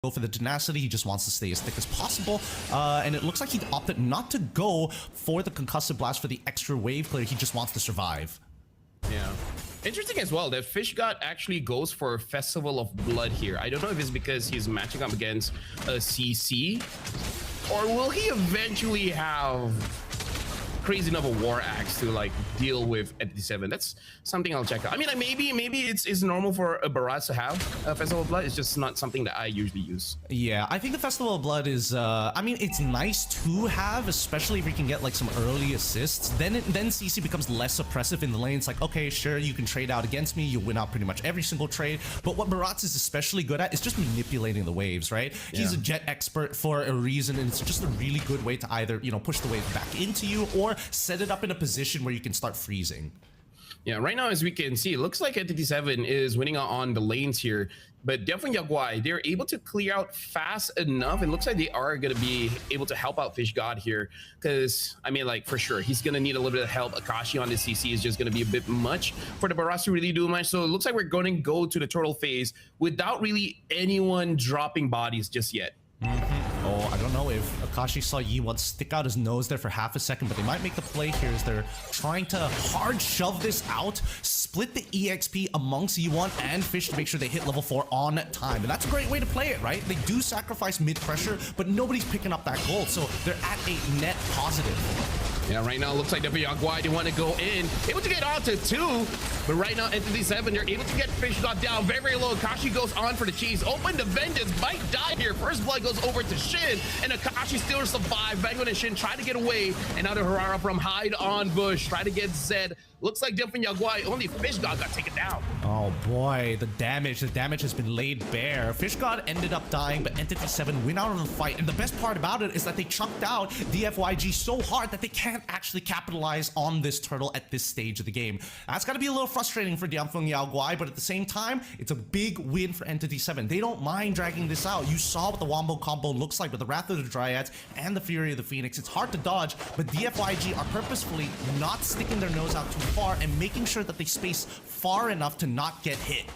go for the tenacity. He just wants to stay as thick as possible. And it looks like he opted not to go for the concussive blast for the extra wave clear. He just wants to survive. Yeah. Interesting as well that Fish God actually goes for Festival of Blood here. I don't know if it's because he's matching up against a CC, or will he eventually have crazy enough a war axe to like deal with at 7? That's something I'll check out. I mean, like maybe it's normal for a Barats to have a Festival of Blood. It's just not something that I usually use. Yeah, I think the Festival of Blood is I mean, it's nice to have, especially if you can get like some early assists. Then CC becomes less oppressive in the lane. It's like, okay, sure, you can trade out against me, you win out pretty much every single trade. But what Barats is especially good at is just manipulating the waves, right? Yeah. He's a jet expert for a reason, and it's just a really good way to either, you know, push the wave back into you or set it up in a position where you can start freezing. Yeah, right now, as we can see, it looks like Entity 7 is winning on the lanes here, but DFYG, they're able to clear out fast enough. It looks like they are going to be able to help out Fish God here, because, I mean, like, for sure, he's going to need a little bit of help. Akashi on this CC is just going to be a bit much for the Barats to really do much, so it looks like we're going to go to the Turtle phase without really anyone dropping bodies just yet. Oh, I don't know if Akashi saw Yi1 stick out his nose there for half a second, but they might make the play here as they're trying to hard shove this out, split the EXP amongst Yi1 and Fish to make sure they hit level 4 on time. And that's a great way to play it, right? They do sacrifice mid-pressure, but nobody's picking up that gold, so they're at a net positive. Yeah, right now it looks like DFYG, they want to go in, able to get on to 2, but right now Entity 7, they're able to get Fish God down very, very low. Akashi goes on for the cheese, open the vengeance, might die here. First blood goes over to Shin, and Akashi still survive. Penguin and Shin try to get away, and now the Harara from hide on bush, try to get Zed. Looks like DFYG, only Fish God got taken down. Oh boy, the damage has been laid bare. Fish God ended up dying, but Entity 7 win out of the fight. And the best part about it is that they chunked out DFYG so hard that they can't actually capitalize on this turtle at this stage of the game. That's gotta be a little frustrating for DFYG, but at the same time, it's a big win for Entity 7. They don't mind dragging this out. You saw what the Wombo combo looks like with the Wrath of the Dryads and the Fury of the Phoenix. It's hard to dodge, but DFYG are purposefully not sticking their nose out too far and making sure that they space far enough to not get hit.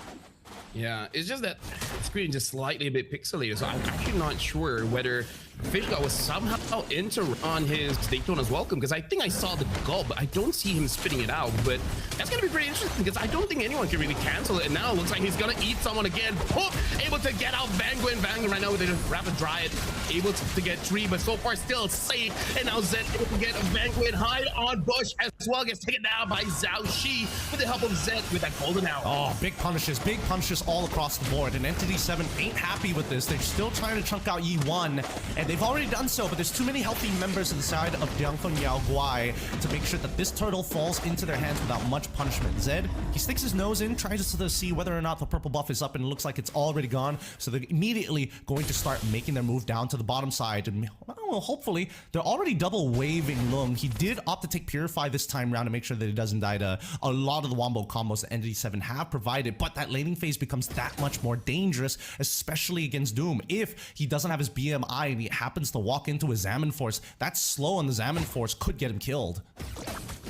Yeah, it's just that screen just slightly a bit pixelated, so I'm actually not sure whether Fish God was somehow into on his Daytona's welcome, because I think I saw the gulp, but I don't see him spitting it out. But that's gonna be pretty interesting, because I don't think anyone can really cancel it. And now it looks like he's gonna eat someone again. Boom! Able to get out Vanguard right now with the Rapid Dryad, able to get 3, but so far still safe. And now Zed able to get a Vanguard hide on bush as well, gets taken down by Zhao Shi with the help of Zed with that golden hour. Oh, big punishes all across the board. And Entity 7 ain't happy with this. They're still trying to chunk out Yi1, and they've already done so, but there's too many healthy members inside of DFYG to make sure that this turtle falls into their hands without much punishment. Zed, he sticks his nose in, tries to see whether or not the purple buff is up, and it looks like it's already gone, so they're immediately going to start making their move down to the bottom side, and well, hopefully they're already double waving Lung. He did opt to take Purify this time around to make sure that it doesn't die to a lot of the Wombo combos that Entity 7 have provided, but that laning phase becomes that much more dangerous, especially against Doom. If he doesn't have his BMI and he happens to walk into a Xammen Force, that slow on the Xammen Force could get him killed.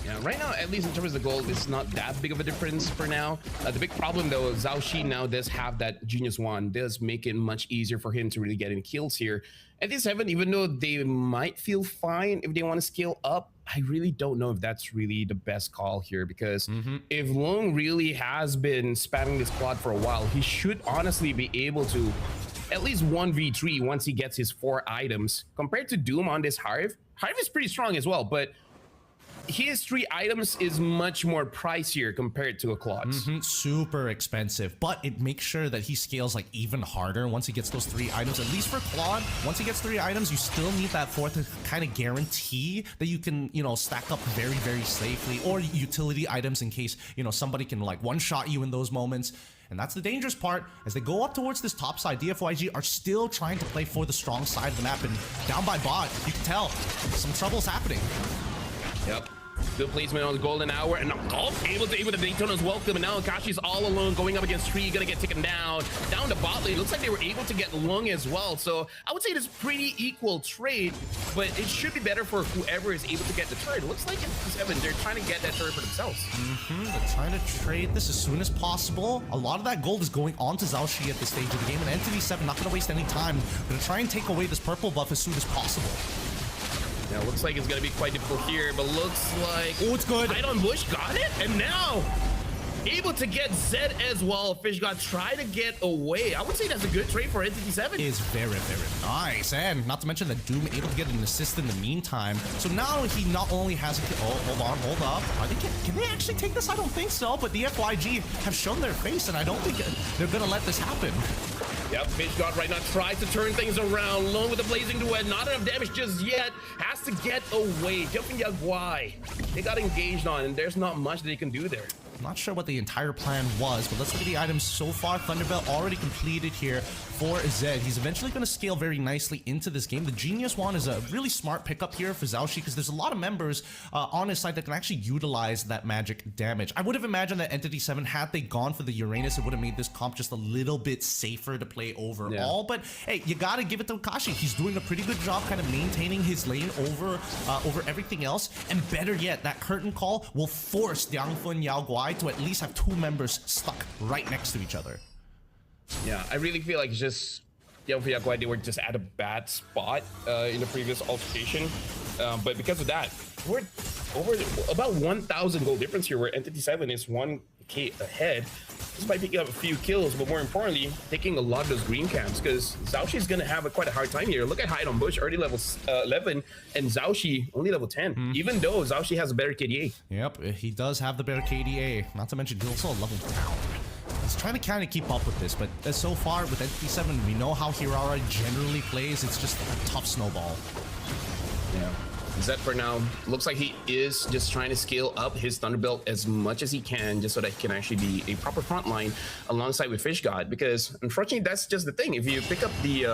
Yeah, right now, at least in terms of the gold, it's not that big of a difference for now. The big problem, though, Zhao Shi now does have that Genius Wand, does make it much easier for him to really get in kills here. At this 7, even though they might feel fine if they want to scale up, I really don't know if that's really the best call here, because if Lung really has been spamming this quad for a while, he should honestly be able to at least 1v3 once he gets his 4 items. Compared to Doom on this Hive is pretty strong as well, but his 3 items is much more pricier compared to a Claude. Super expensive, but it makes sure that he scales like even harder once he gets those 3 items. At least for Claude, once he gets 3 items, you still need that 4th to kind of guarantee that you can, you know, stack up very, very safely, or utility items in case, you know, somebody can like one-shot you in those moments. And that's the dangerous part. As they go up towards this top side, DFYG are still trying to play for the strong side of the map, and down by bot, you can tell some trouble's happening. Yep. Good placement on the golden hour, and able to Daytona as well. And now Akashi's all alone, going up against Tree, gonna get taken down to bot lane. Looks like they were able to get Lung as well. So I would say it is pretty equal trade, but it should be better for whoever is able to get the turret. It looks like in they're trying to get that turret for themselves. They're trying to trade this as soon as possible. A lot of that gold is going on to Zhao Shi at this stage of the game, and Entity 7 not gonna waste any time. Gonna try and take away this purple buff as soon as possible. Now, looks like it's going to be quite difficult here, but looks like... Oh, it's good. Hide on Bush got it, and now able to get Zed as well. Fish got try to get away. I would say that's a good trade for Entity 7. Is very, very nice. And not to mention that Doom able to get an assist in the meantime. So now he not only has... Oh, hold up. Are they, can they actually take this? I don't think so, but the DFYG have shown their face, and I don't think they're going to let this happen. Yep, Fish God right now tries to turn things around. Lone with the blazing duet, not enough damage just yet. Has to get away. Jumping Yaguai. They got engaged on, and there's not much that they can do there. I'm not sure what the entire plan was, but let's look at the items so far. Thunderbelt already completed here for Zed. He's eventually going to scale very nicely into this game. The Genius Wand is a really smart pickup here for Zhao Shi because there's a lot of members on his side that can actually utilize that magic damage. I would have imagined that Entity 7, had they gone for the Uranus, it would have made this comp just a little bit safer to play overall. But hey, you got to give it to Akashi. He's doing a pretty good job kind of maintaining his lane over everything else. And better yet, that curtain call will force Diangfeng Yao Guai to at least have two members stuck right next to each other. Yeah, I really feel like it's just Diangfeng Yao Guai, they were just at a bad spot in the previous altercation. But because of that, we're over about 1,000 gold difference here, where Entity 7 is 1k ahead. Despite picking up a few kills, but more importantly, taking a lot of those green camps, because Zhao Shi is going to have quite a hard time here. Look at Hide on Bush, already level 11, and Zhao Shi only level 10, even though Zhao Shi has a better KDA. Yep, he does have the better KDA. Not to mention, he's also a level down. He's trying to kind of keep up with this, but so far with Entity 7, we know how Hirara generally plays. It's just a tough snowball. Yeah. Zed for now looks like he is just trying to scale up his Thunderbolt as much as he can, just so that he can actually be a proper front line alongside with Fish God. Because unfortunately, that's just the thing. If you pick up the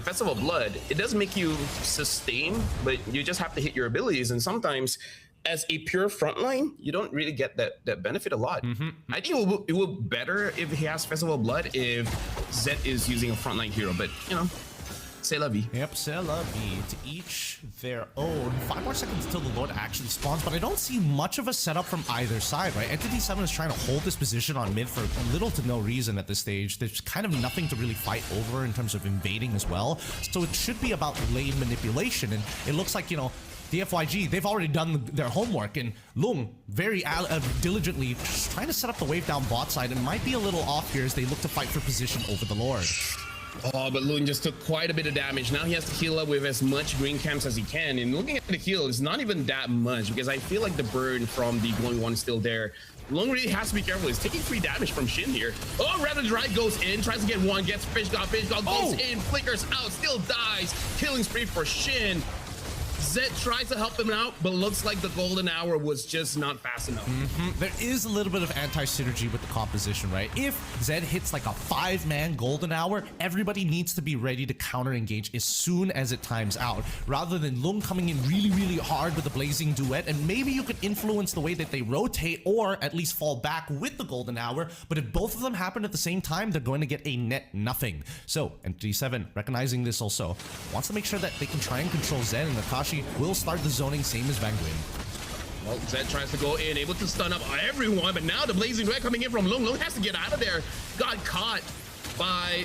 Festival of Blood, it does make you sustain, but you just have to hit your abilities. And sometimes, as a pure frontline, you don't really get that benefit a lot. I think it will be better if he has Festival of Blood if Zed is using a frontline hero, but you know. C'est la vie. Yep, c'est la vie. To each their own. 5 more seconds until the Lord actually spawns, but I don't see much of a setup from either side, right? Entity 7 is trying to hold this position on mid for little to no reason at this stage. There's kind of nothing to really fight over in terms of invading as well. So it should be about lane manipulation, and it looks like, you know, DFYG, they've already done their homework, and Lung very diligently just trying to set up the wave down bot side, and might be a little off here as they look to fight for position over the Lord. Oh, but Loon just took quite a bit of damage. Now he has to heal up with as much green camps as he can. And looking at the heal, it's not even that much, because I feel like the burn from the glowing one is still there. Lung really has to be careful. He's taking 3 damage from Shin here. Oh, Rather Drive goes in, tries to get one, gets Fish God goes in, flickers out, still dies. Killing spree for Shin. Zed tries to help him out, but looks like the golden hour was just not fast enough. There is a little bit of anti-synergy with the composition, right? If Zed hits like a 5-man golden hour, everybody needs to be ready to counter-engage as soon as it times out, rather than Lung coming in really, really hard with the blazing duet, and maybe you could influence the way that they rotate, or at least fall back with the golden hour. But if both of them happen at the same time, they're going to get a net nothing. So Entity 7, recognizing this also, wants to make sure that they can try and control Zed, and Akashi will start the zoning same as Vanguin. Well, Zed tries to go in, able to stun up everyone, but now the blazing duet coming in from Lung. Lung has to get out of there. Got caught by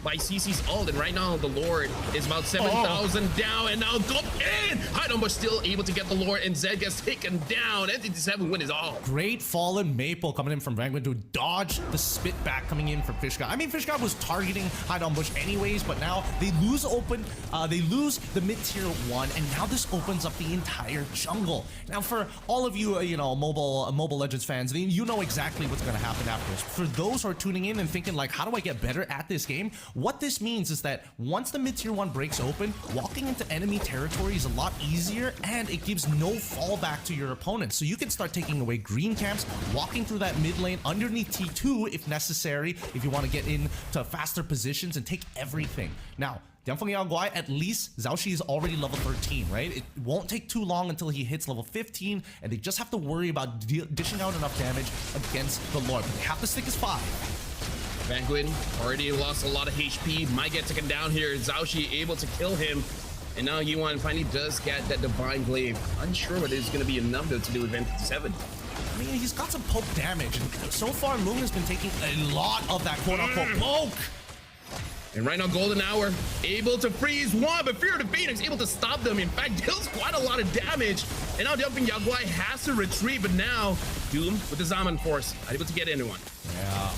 CC's ult, and right now the Lord is about 7,000 down, and now go in! Heidenbush still able to get the Lord, and Zed gets taken down. Entity 7 win is all. Great fallen Maple coming in from Vanguin to dodge the spit back coming in from Fish God. I mean, Fish God was targeting Heidenbush anyways, but now they lose the mid-tier 1, and now this opens up the entire jungle. Now for all of you, you know, Mobile Legends fans, you know exactly what's going to happen after this. For those who are tuning in and thinking like, how do I get better at this game? What this means is that once the mid-tier 1 breaks open, walking into enemy territory is a lot easier and it gives no fallback to your opponent. So you can start taking away green camps, walking through that mid lane underneath T2 if necessary, if you want to get into faster positions and take everything. Now, DFYG, at least Zhao Shi is already level 13, right? It won't take too long until he hits level 15, and they just have to worry about dishing out enough damage against the Lord. But they have to stick his 5. Penguin already lost a lot of HP, might get taken down here. Zhao Shi able to kill him. And now Yuan finally does get that Divine Glaive. Unsure whether it's going to be enough though to do Event 57. I mean, he's got some poke damage, and so far Lung has been taking a lot of that quote-unquote poke. And right now, Golden Hour able to freeze one, but Fear of the Phoenix able to stop them. In fact, deals quite a lot of damage. And now DFYG has to retreat, but now Doom with the Zaman Force able to get into one. Yeah,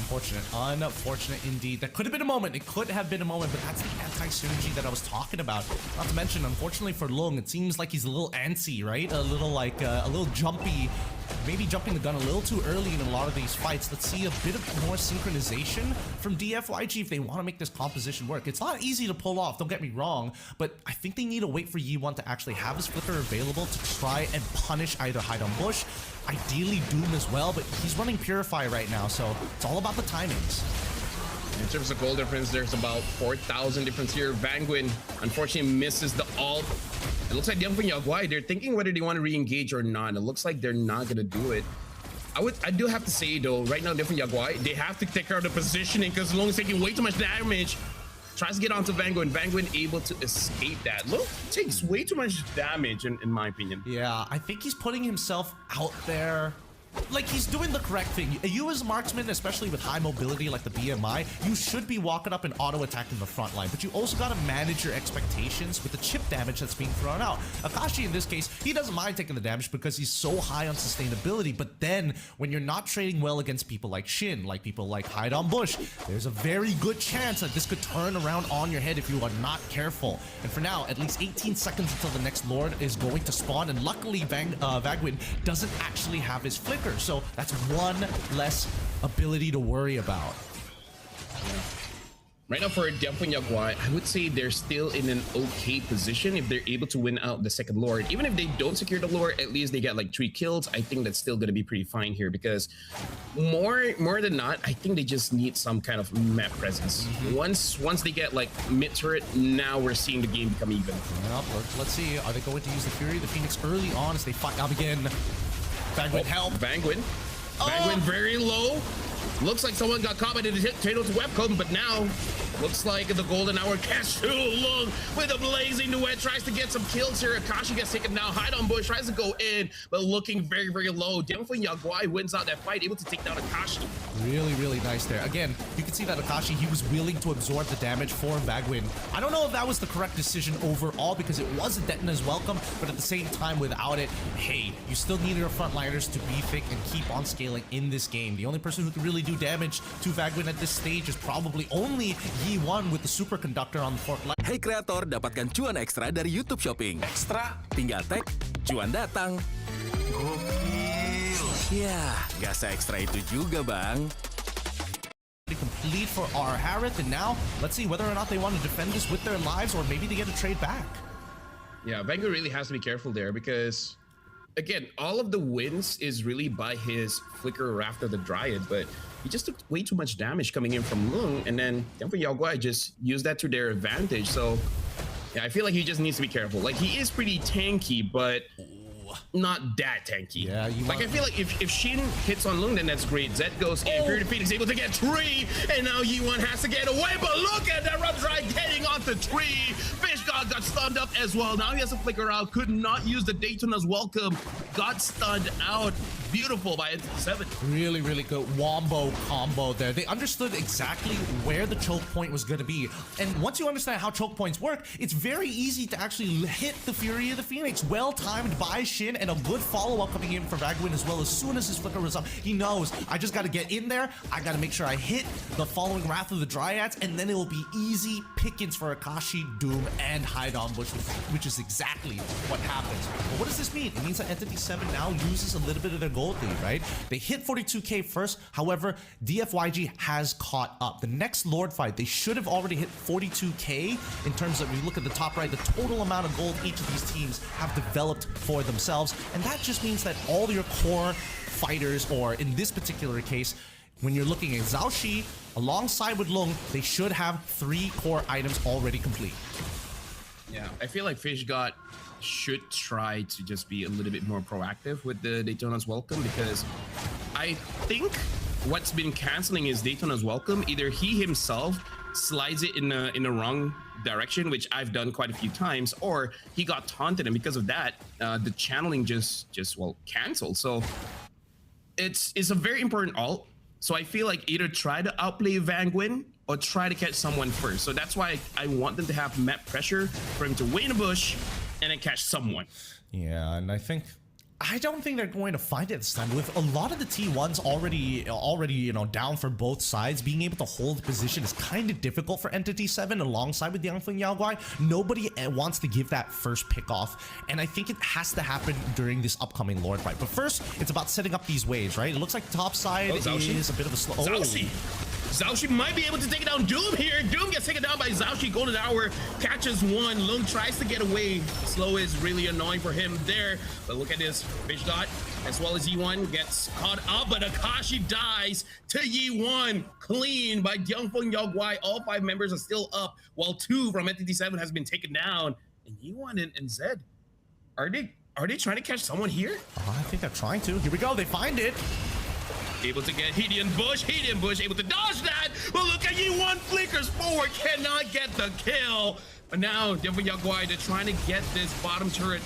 unfortunate indeed. That could have been a moment. It could have been a moment, but that's the anti-synergy that I was talking about. Not to mention, unfortunately for Lung, it seems like he's a little antsy, right? A little like a little jumpy. Maybe jumping the gun a little too early in a lot of these fights. Let's see a bit of more synchronization from DFYG if they want to make this composition work. It's not easy to pull off, don't get me wrong, but I think they need to wait for Yi1 to actually have his flicker available to try and punish either Hide on Bush, ideally Doom as well, but he's running Purify right now, so it's all about the timings. In terms of goal difference, there's about 4,000 difference here. Vanguin unfortunately misses the ult. It looks like DFYG, they're thinking whether they want to re-engage or not. It looks like they're not going to do it. I do have to say though, right now DFYG, they have to take care of the positioning because Long is taking way too much damage. Tries to get onto Vanguin. Vanguin able to escape that. Long takes way too much damage in my opinion. Yeah, I think he's putting himself out there. Like, he's doing the correct thing. You as a marksman, especially with high mobility like the BMI, you should be walking up and auto-attacking the front line, but you also got to manage your expectations with the chip damage that's being thrown out. Akashi, in this case, he doesn't mind taking the damage because he's so high on sustainability, but then when you're not trading well against people like Shin, like people like Hide on Bush, there's a very good chance that this could turn around on your head if you are not careful. And for now, at least 18 seconds until the next Lord is going to spawn, and luckily Vanguin doesn't actually have his flicker. So that's one less ability to worry about. Right now for DFYG, I would say they're still in an okay position if they're able to win out the second Lord. Even if they don't secure the Lord, at least they get like 3 kills. I think that's still going to be pretty fine here because more than not, I think they just need some kind of map presence. Once they get like mid turret, now we're seeing the game become even. Well, let's see. Are they going to use the Fury, the Phoenix early on as they fight up again? Vanguin, help. Vanguin very low. Looks like someone got caught by the Potato's webcam, but now looks like the Golden Hour catch too long with a blazing duet. Tries to get some kills here. Akashi gets taken down. Hide on Bush tries to go in, but looking very, very low. DFYG wins out that fight, able to take down Akashi. Really nice there. Again, you can see that Akashi, he was willing to absorb the damage for Vanguin. I don't know if that was the correct decision overall because it was a Detna's welcome, but at the same time, without it, hey, you still need your frontliners to be thick and keep on scaling in this game. The only person who can really do damage to Vanguin at this stage is probably only Yi1 with the superconductor on the fork line. Hey kreator, dapatkan cuan ekstra dari YouTube Shopping. Ekstra? Tinggal tag, cuan datang. Gokil. Ya, gak se-ekstra itu juga, Bang. Complete for our Harith, and now let's see whether or not they want to defend this with their lives or maybe they get a trade back. Yeah, Vanguin really has to be careful there because, again, all of the wins is really by his flicker after the Dryad, but he just took way too much damage coming in from Lung, and then DFYG just used that to their advantage. So, yeah, I feel like he just needs to be careful. Like, he is pretty tanky, but not that tanky. Yeah, like I feel like if Shin hits on Lung, then that's great. Zed goes in, Fear of the Phoenix able to get 3, and now Yi1 has to get away, but look at that Rough Dry getting onto 3. Fish God got stunned up as well. Now he has to flicker out, could not use the Daytona's welcome, got stunned out. Beautiful by 7. Really good wombo combo there. They understood exactly where the choke point was going to be. And once you understand how choke points work, it's very easy to actually hit the Fury of the Phoenix. Well timed by Shin, and a good follow-up coming in for Vanguin as well. As soon as his flicker was up, he knows, I just got to get in there. I got to make sure I hit the following Wrath of the Dryads, and then it will be easy pickings for Akashi, Doom, and Hide on Bush, which is exactly what happens. But what does this mean? It means that Entity 7 now loses a little bit of their gold lead, right? They hit 42k first. However, DFYG has caught up. The next Lord fight, they should have already hit 42k in terms of, if you look at the top right, the total amount of gold each of these teams have developed for themselves. And that just means that all your core fighters, or in this particular case, when you're looking at Zhao Shi alongside with Lung, they should have 3 core items already complete. Yeah, I feel like FishGod should try to just be a little bit more proactive with the Daytona's Welcome, because I think what's been canceling is Daytona's Welcome. Either he himself slides it in the wrong direction, which I've done quite a few times, or he got taunted, and because of that, the channeling just canceled. So it's a very important ult. So I feel like either try to outplay Vanguin or try to catch someone first. So that's why I want them to have map pressure for him to wait in a bush and then catch someone. Yeah, and I don't think they're going to find it this time. With a lot of the T1s already, you know, down for both sides, being able to hold position is kind of difficult for Entity 7 alongside with Yangfeng Yaoguai. Nobody wants to give that first pick off, and I think it has to happen during this upcoming Lord fight. But first, it's about setting up these waves, right? It looks like top side is a bit of a slow... Zhao Shi might be able to take down Doom here. Doom gets taken down by Zhao Shi. Golden Hour catches one. Lung tries to get away. Slow is really annoying for him there. But look at this. FishGod, as well as Yi1, gets caught up, but Akashi dies to Yi1. Clean by Yangfeng Yaoguai. All 5 members are still up, while 2 from Entity 7 has been taken down. And Yi1 and Zed, are they trying to catch someone here? I think they're trying to. Here we go. They find it. Able to get Hedian Bush, able to dodge that, but look at Yi1 flickers forward, cannot get the kill. But now, Yangfeng Yaoguai, they're trying to get this bottom turret.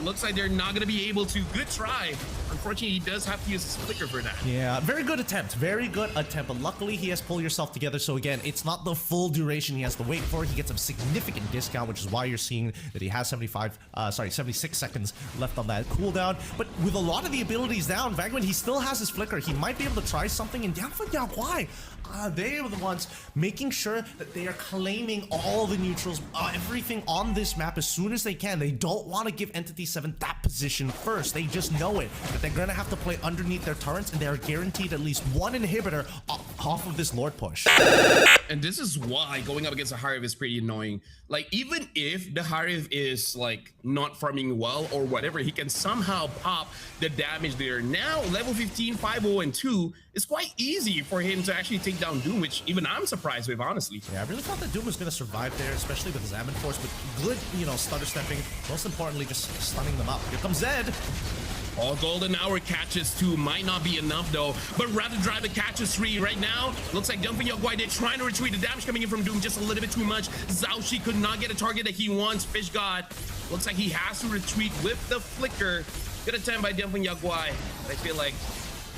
Looks like they're not going to be able to. Good try. Unfortunately, he does have to use his flicker for that. Yeah, very good attempt. But luckily, he has pulled yourself together. So again, it's not the full duration he has to wait for. He gets a significant discount, which is why you're seeing that he has 76 seconds left on that cooldown. But with a lot of the abilities down, Vanguin, he still has his flicker. He might be able to try something. And Yangfeng Yaoguai, they are the ones making sure that they are claiming all the neutrals, everything on this map as soon as they can. They don't want to give Entity 7 that position first. They just know it, that they're going to have to play underneath their turrets, and they are guaranteed at least 1 inhibitor off of this Lord push. And this is why going up against a Harif is pretty annoying. Like, even if the Harif is like not farming well or whatever, he can somehow pop the damage there. Now, level 15, 5-0, and 2 is quite easy for him to actually take down Doom, which even I'm surprised with, honestly. Yeah, I really thought that Doom was going to survive there, especially with his Zaman Force, but good, you know, stutter stepping. Most importantly, just stunning them up. Here comes Zed. All Golden Hour catches 2 might not be enough though, but rather drive the catches 3 right now. Looks like Yangfeng Yaoguai, they're trying to retreat. The damage coming in from Doom just a little bit too much. Zhao Shi could not get a target that he wants. FishGod looks like he has to retreat with the flicker. Good attempt by Yangfeng Yaoguai. I feel like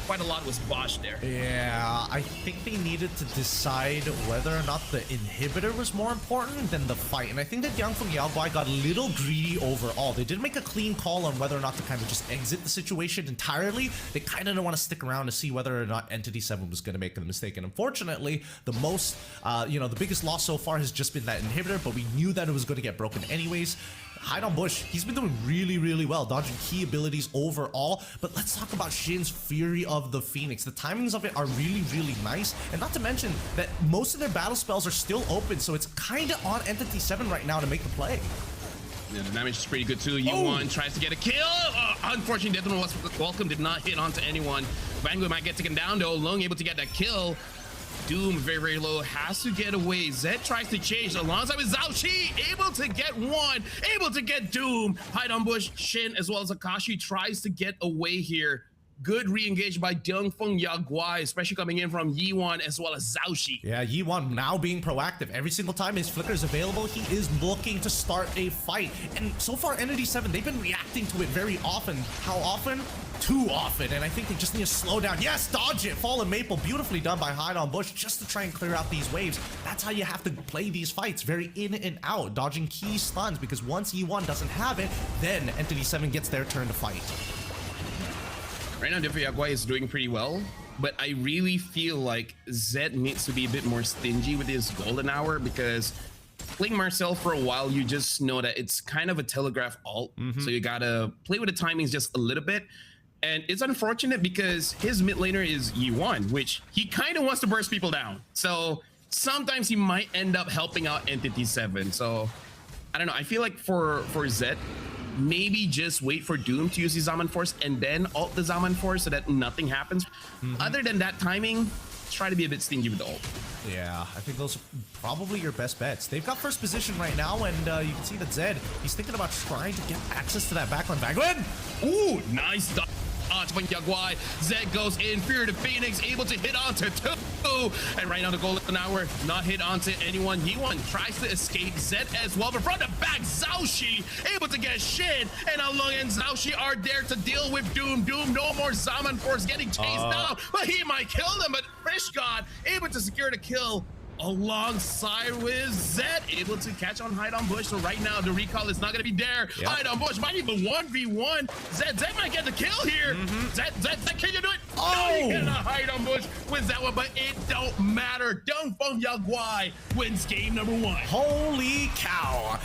quite a lot was botched there. Yeah, I think they needed to decide whether or not the inhibitor was more important than the fight. And I think that Yangfeng Yaoguai got a little greedy overall. They did make a clean call on whether or not to kind of just exit the situation entirely. They kind of don't want to stick around to see whether or not Entity 7 was going to make a mistake. And unfortunately, the most, the biggest loss so far has just been that inhibitor, but we knew that it was going to get broken anyways. Hide on Bush, he's been doing really, really well, dodging key abilities overall. But let's talk about Shin's Fury of the Phoenix. The timings of it are really, really nice. And not to mention that most of their battle spells are still open, so it's kind of on Entity 7 right now to make the play. Yeah, the damage is pretty good too. Yi1 tries to get a kill. Unfortunately, Daytona's Welcome did not hit onto anyone. Vanguard might get taken down though. Lung able to get that kill. Doom very, very low, has to get away. Zed tries to chase alongside with Zhao Shi, able to get 1, able to get Doom. Hide on Bush, Shin, as well as Akashi tries to get away here. Good re-engage by Yangfeng Yaoguai, especially coming in from Yi1 as well as Zhao Shi. Yeah, Yi1 now being proactive. Every single time his flicker is available, he is looking to start a fight. And so far, Entity 7, they've been reacting to it very often. How often? Too often, and I think they just need to slow down. Yes, dodge it. Fallen Maple, beautifully done by Hide on Bush just to try and clear out these waves. That's how you have to play these fights, very in and out, dodging key stuns, because once E1 doesn't have it, then Entity 7 gets their turn to fight. Right now, DFYG Yaoguai is doing pretty well, but I really feel like Zed needs to be a bit more stingy with his Golden Hour, because playing Marcel for a while, you just know that it's kind of a telegraph ult, so you gotta play with the timings just a little bit. And it's unfortunate because his mid laner is Yi1, which he kind of wants to burst people down. So sometimes he might end up helping out Entity 7. So I don't know. I feel like for Zed, maybe just wait for Doom to use the Zaman Force and then ult the Zaman Force so that nothing happens. Other than that timing, try to be a bit stingy with the ult. Yeah, I think those are probably your best bets. They've got first position right now, and you can see that Zed, he's thinking about trying to get access to that backline. Backline! Ooh, nice dodge from Yaguai. Zed goes in, Fear the Phoenix, able to hit onto 2. And right now the golden hour, not hit onto anyone. Yi1 tries to escape Zed as well, but from the back, Zhaoxi able to get shit. And Alung and Zhaoxi are there to deal with Doom. Doom, no more Zaman Force getting chased down, but he might kill them. But Fish God able to secure the kill alongside with Zed, able to catch on Hide on Bush. So right now the recall is not going to be there. Yep. Hide on Bush might even 1v1. Zed might get the kill here. Zed, can you do it? Oh! No, you cannot Hide on Bush with that one, but it don't matter. Dongfeng Yaguai wins game number 1. Holy cow!